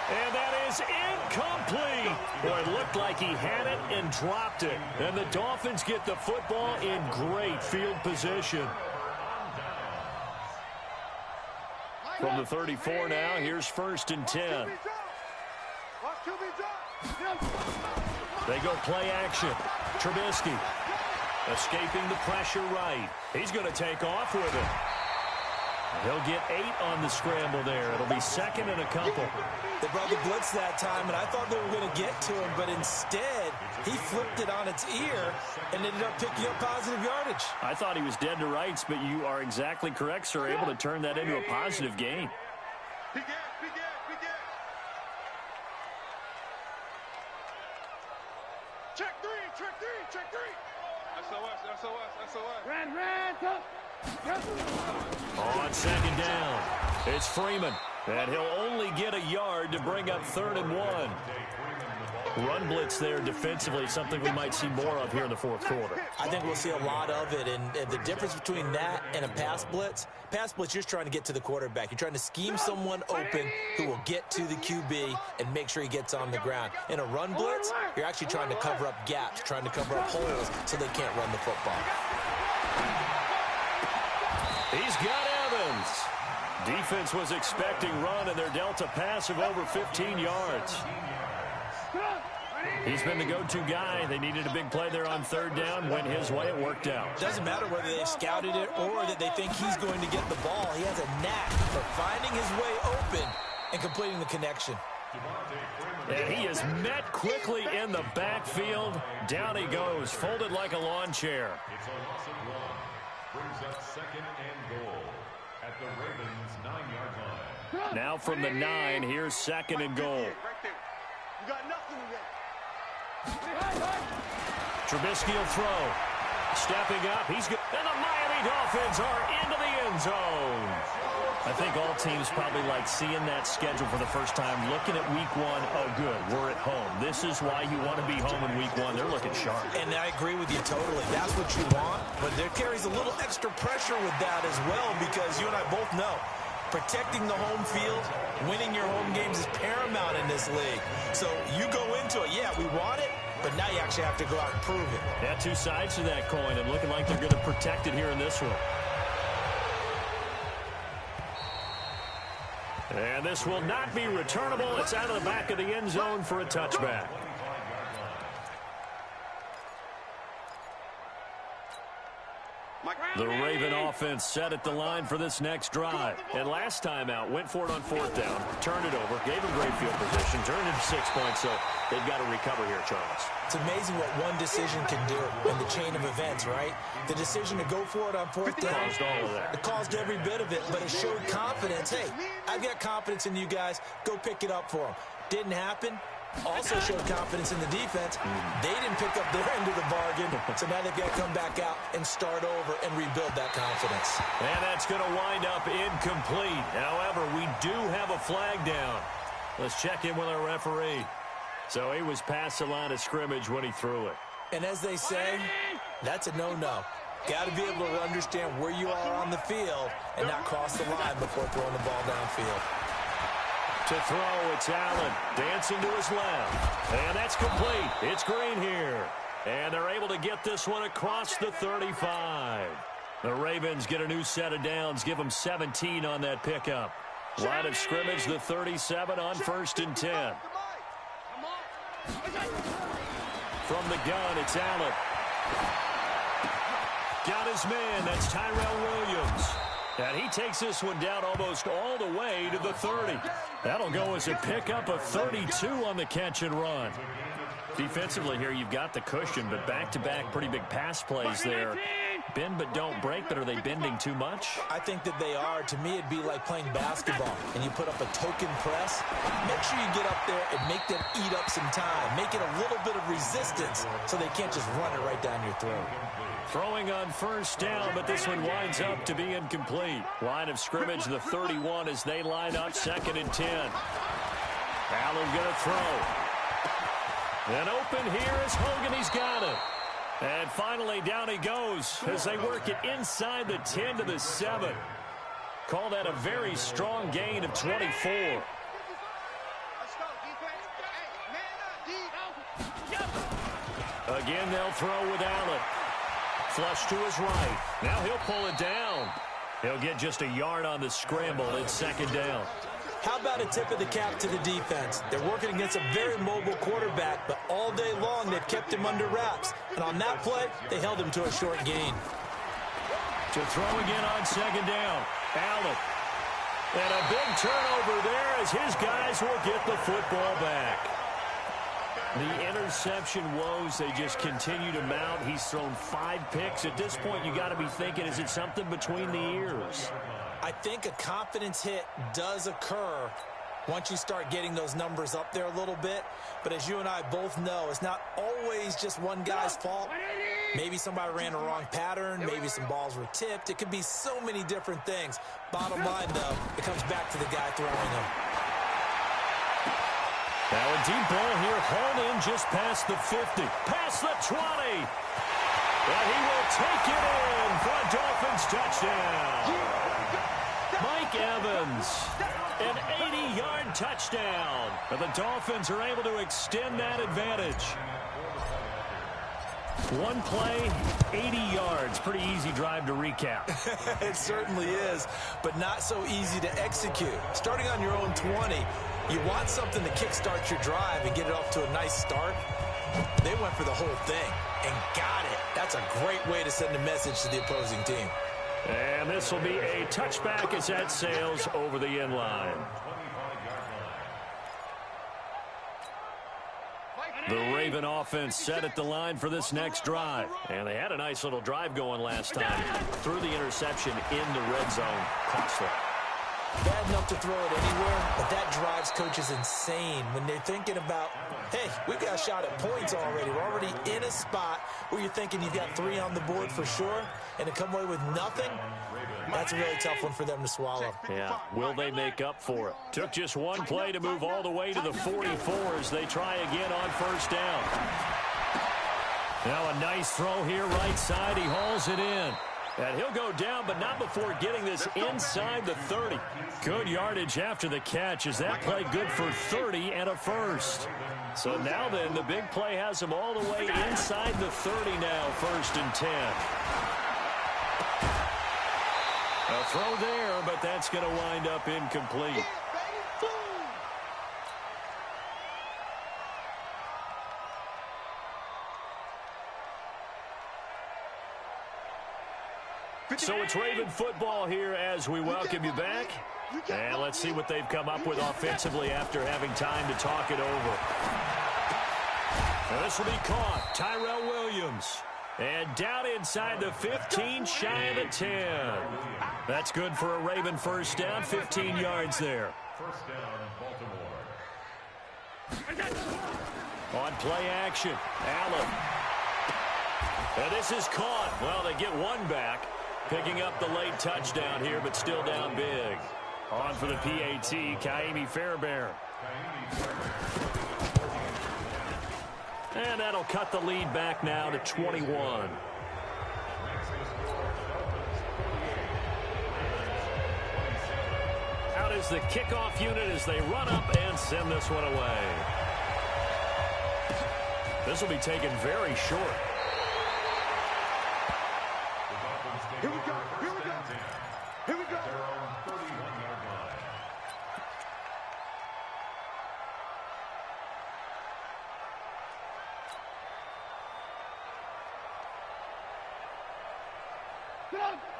And that is incomplete. Boy, it looked like he had it and dropped it. And the Dolphins get the football in great field position. From the 34 now, here's 1st and 10. They go play action. Trubisky escaping the pressure right. He's going to take off with it. He'll get 8 on the scramble there. It'll be 2nd and a couple. They brought the blitz that time, and I thought they were going to get to him, but instead, he flipped it on its ear and ended up picking up positive yardage. I thought he was dead to rights, but you are exactly correct, sir. Able to turn that into a positive gain. Begin, begin. Check three, check three, check three. SOS, SOS, SOS. Ran, tough. On second down, it's Freeman, and he'll only get a yard to bring up 3rd and 1. Run blitz there defensively, something we might see more of here in the fourth quarter. I think we'll see a lot of it, and the difference between that and a pass blitz, you're just trying to get to the quarterback. You're trying to scheme someone open who will get to the QB and make sure he gets on the ground. In a run blitz, you're actually trying to cover up gaps, trying to cover up holes so they can't run the football. He's got Evans. Defense was expecting run, and they're dealt a pass of over 15 yards. He's been the go-to guy. They needed a big play there on 3rd down. Went his way. It worked out. Doesn't matter whether they scouted it or that they think he's going to get the ball. He has a knack for finding his way open and completing the connection. And he is met quickly in the backfield. Down he goes, folded like a lawn chair. It's a loss of 1. Brings up 2nd and goal at the Ravens' 9-yard line. Now from the 9, here's 2nd and goal. Right there. You got nothing to get. Trubisky will throw. Stepping up, he's good. And the Miami Dolphins are into the end zone. I think all teams probably like seeing that schedule for the first time, looking at week 1. Oh, good, we're at home. This is why you want to be home in week 1. They're looking sharp. And I agree with you totally. That's what you want. But there carries a little extra pressure with that as well, because you and I both know protecting the home field, winning your home games is paramount in this league. So you go into it, yeah, we want it, but now you actually have to go out and prove it. Yeah, 2 sides to that coin, and looking like they're going to protect it here in this one. And this will not be returnable. It's out of the back of the end zone for a touchback. The Raven offense set at the line for this next drive. And last time out, went for it on 4th down, turned it over, gave them great field position, turned it 6 points, so they've got to recover here, Charles. It's amazing what one decision can do in the chain of events, right? The decision to go for it on 4th down. Caused all of that. It caused every bit of it, but it showed confidence. Hey, I've got confidence in you guys. Go pick it up for them. Didn't happen. Also showed confidence in the defense. They didn't pick up their end of the bargain, so now they've got to come back out and start over and rebuild that confidence. And that's going to wind up incomplete. However, we do have a flag down. Let's check in with our referee. So he was past the line of scrimmage when he threw it. And as they say, that's a no-no. Got to be able to understand where you are on the field and not cross the line before throwing the ball downfield. To throw, it's Allen, dancing to his left. And that's complete. It's Green here. And they're able to get this one across the 35. The Ravens get a new set of downs, give them 17 on that pickup. Line of scrimmage, the 37 on 1st and 10. From the gun, it's Allen. Got his man, that's Tyrell Williams. And he takes this one down almost all the way to the 30. That'll go as a pickup of 32 on the catch and run. Defensively here, you've got the cushion, but back-to-back pretty big pass plays there. Bend but don't break, but are they bending too much? I think that they are. To me, it'd be like playing basketball, and you put up a token press. Make sure you get up there and make them eat up some time. Make it a little bit of resistance so they can't just run it right down your throat. Throwing on 1st down, but this one winds up to be incomplete. Line of scrimmage, the 31 as they line up 2nd and 10. Allen going to throw. And open here is Hogan. He's got it. And finally, down he goes as they work it inside the 10 to the 7. Call that a very strong gain of 24. Let's go, defense. Again, they'll throw with Allen. Flush to his right. Now he'll pull it down. He'll get just a yard on the scramble. It's 2nd down. How about a tip of the cap to the defense? They're working against a very mobile quarterback, but all day long they've kept him under wraps. And on that play, they held him to a short gain. To throw again on 2nd down. Allen. And a big turnover there as his guys will get the football back. The interception woes, they just continue to mount. He's thrown 5 picks. At this point, you got to be thinking, is it something between the ears? I think a confidence hit does occur once you start getting those numbers up there a little bit. But as you and I both know, it's not always just one guy's fault. Maybe somebody ran a wrong pattern. Maybe some balls were tipped. It could be so many different things. Bottom line, though, it comes back to the guy throwing them. Now a deep ball here, hauled in just past the 50, past the 20. And he will take it in for a Dolphins touchdown. Mike Evans, an 80-yard touchdown. And the Dolphins are able to extend that advantage. One play, 80 yards. Pretty easy drive to recap. It certainly is, but not so easy to execute. Starting on your own 20, you want something to kickstart your drive and get it off to a nice start. They went for the whole thing and got it. That's a great way to send a message to the opposing team. And this will be a touchback as that sails over the end line. The Raven offense set at the line for this next drive. And they had a nice little drive going last time. Threw the interception in the red zone. Costly. Bad enough to throw it anywhere, but that drives coaches insane when they're thinking about, hey, we've got a shot at points already. We're already in a spot where you're thinking you've got 3 on the board for sure, and to come away with nothing, that's a really tough one for them to swallow. Yeah, will they make up for it? Took just one play to move all the way to the 44 as they try again on first down. Now a nice throw here right side. He hauls it in. And he'll go down, but not before getting this inside the 30. Good yardage after the catch as that play good for 30 and a first. So now then, the big play has him all the way inside the 30 now, 1st and 10. A throw there, but that's going to wind up incomplete. So it's Raven football here as we welcome you back. And let's see what they've come up with offensively after having time to talk it over. And this will be caught. Tyrell Williams. And down inside the 15, shy of the 10. That's good for a Raven first down, 15 yards there. First down, Baltimore. On play action, Allen. And this is caught. Well, they get one back. Picking up the late touchdown here, but still down big. On for the PAT, Kaimi Fairbairn. And that'll cut the lead back now to 21. Out is the kickoff unit as they run up and send this one away. This will be taken very short. Here we go. Here we go. Here we go. Their own 31-yard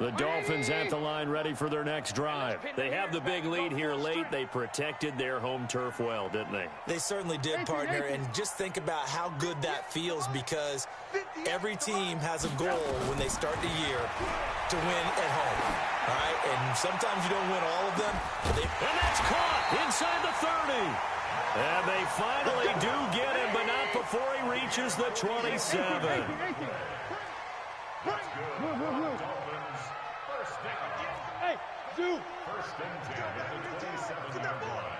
line. The Dolphins at the line ready for their next drive. They have the big lead here late. They protected their home turf well, didn't they? They certainly did, partner, and just think about how good that feels because every team has a goal when they start the year to win at home, all right? And sometimes you don't win all of them. And that's caught inside the 30. And they finally do get him, but not before he reaches the 27. Hey, Zoo. First and 10 at the 27-yard line.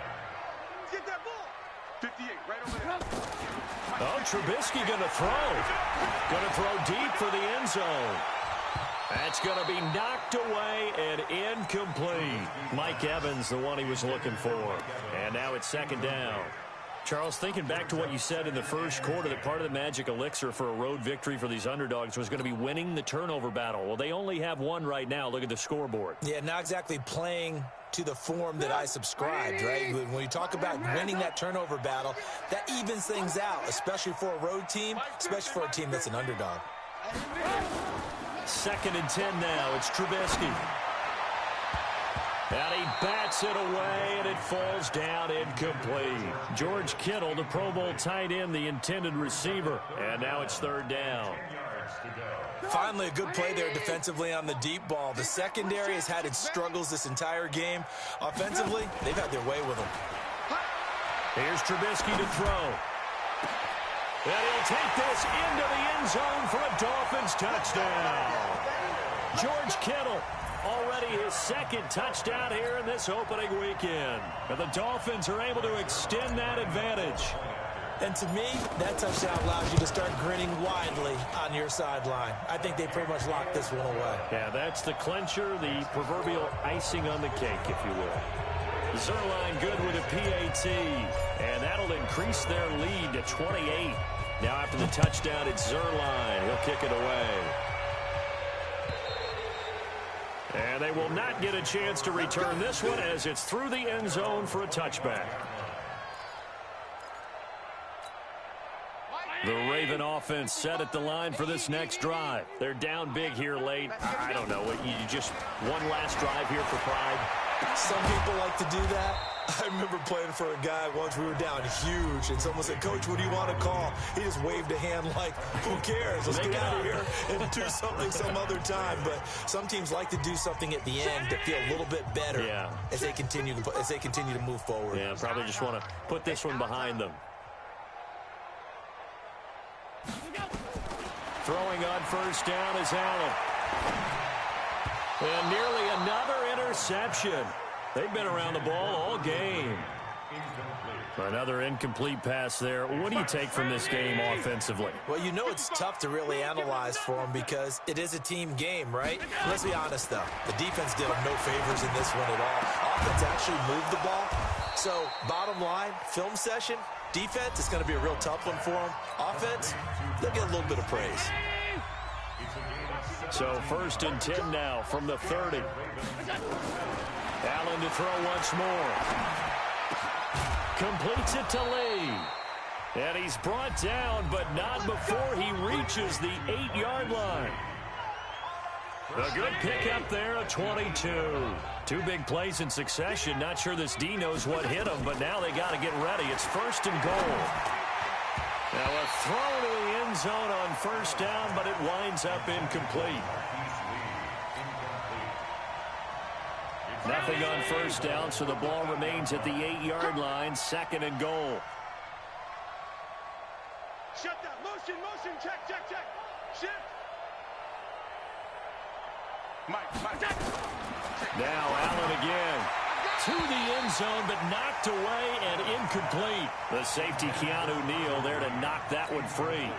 Get that ball. 58, right over there. Oh, Trubisky going to throw. Going to throw deep for the end zone. That's going to be knocked away and incomplete. Mike Evans, the one he was looking for. And now it's 2nd down. Charles, thinking back to what you said in the first quarter, that part of the magic elixir for a road victory for these underdogs was going to be winning the turnover battle. Well, they only have one right now. Look at the scoreboard. Yeah, not exactly playing to the form that I subscribed, right? When you talk about winning that turnover battle, that evens things out, especially for a road team, especially for a team that's an underdog. 2nd and 10 now. It's Trubisky. And he bats it away, and it falls down incomplete. George Kittle, the Pro Bowl tight end, the intended receiver. And now it's 3rd down. Finally, a good play there defensively on the deep ball. The secondary has had its struggles this entire game. Offensively, they've had their way with them. Here's Trubisky to throw. And he'll take this into the end zone for a Dolphins touchdown. George Kittle, already his second touchdown here in this opening weekend. And the Dolphins are able to extend that advantage. And to me, that touchdown allows you to start grinning widely on your sideline. I think they pretty much locked this one away. Yeah, that's the clincher, the proverbial icing on the cake, if you will. Zerline good with a PAT, and that'll increase their lead to 28. Now after the touchdown, it's Zerline. He'll kick it away. And they will not get a chance to return this one as it's through the end zone for a touchback. The Raven offense set at the line for this next drive. They're down big here late. I don't know. You just one last drive here for pride. Some people like to do that. I remember playing for a guy once. We were down huge, and someone said, "Coach, what do you want to call?" He just waved a hand like, "Who cares? Let's get out of here and do something some other time." But some teams like to do something at the end to feel a little bit better as they continue to move forward. Yeah, probably just want to put this one behind them. Throwing on first down is Allen. And nearly another interception. They've been around the ball all game. Another incomplete pass there. What do you take from this game offensively? Well, you know it's tough to really analyze for them because it is a team game, right? Let's be honest, though. The defense did them no favors in this one at all. Offense actually moved the ball. So, bottom line, film session, defense is going to be a real tough one for them. Offense, they'll get a little bit of praise. So, 1st and 10 now from the 30. Allen to throw once more. Completes it to Lee. And he's brought down, but not before he reaches the 8-yard line. A good pickup there, a 22. Two big plays in succession. Not sure this D knows what hit him, but now they got to get ready. It's 1st and goal. Now a throw to the end zone on first down, but it winds up incomplete. Nothing on first down, so the ball remains at the 8-yard line, 2nd and goal. Shut that. Motion, check. Shift. Mike. Now Allen again. To the end zone, but knocked away and incomplete. The safety, Keanu Neal, there to knock that one free.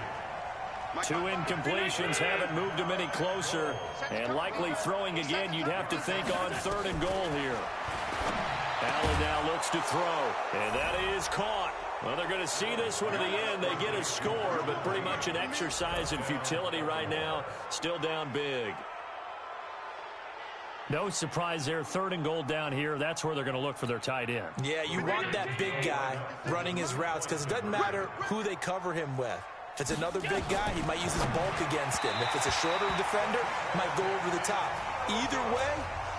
2 incompletions haven't moved him any closer. And likely throwing again, you'd have to think on 3rd and goal here. Allen now looks to throw. And that is caught. Well, they're going to see this one to the end. They get a score, but pretty much an exercise in futility right now. Still down big. No surprise there. 3rd and goal down here. That's where they're going to look for their tight end. Yeah, you want that big guy running his routes because it doesn't matter who they cover him with. If it's another big guy, he might use his bulk against him. If it's a shorter defender, he might go over the top. Either way,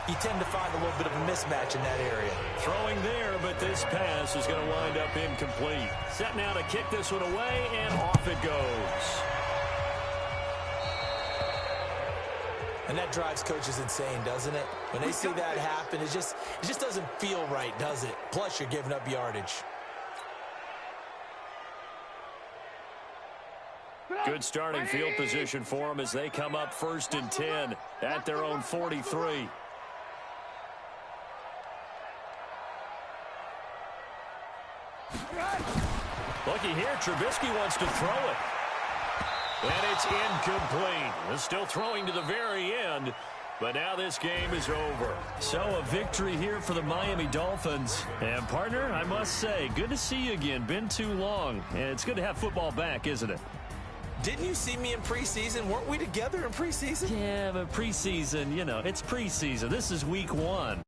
you tend to find a little bit of a mismatch in that area. Throwing there, but this pass is going to wind up incomplete. Set now to kick this one away, and off it goes. And that drives coaches insane, doesn't it? When they see that happen, it just doesn't feel right, does it? Plus, you're giving up yardage. Good starting field position for them as they come up 1st and 10 at their own 43. Looky here, Trubisky wants to throw it. And it's incomplete. They're still throwing to the very end, but now this game is over. So a victory here for the Miami Dolphins. And partner, I must say, good to see you again. Been too long. And it's good to have football back, isn't it? Didn't you see me in preseason? Weren't we together in preseason? Yeah, but preseason, you know, it's preseason. This is week 1.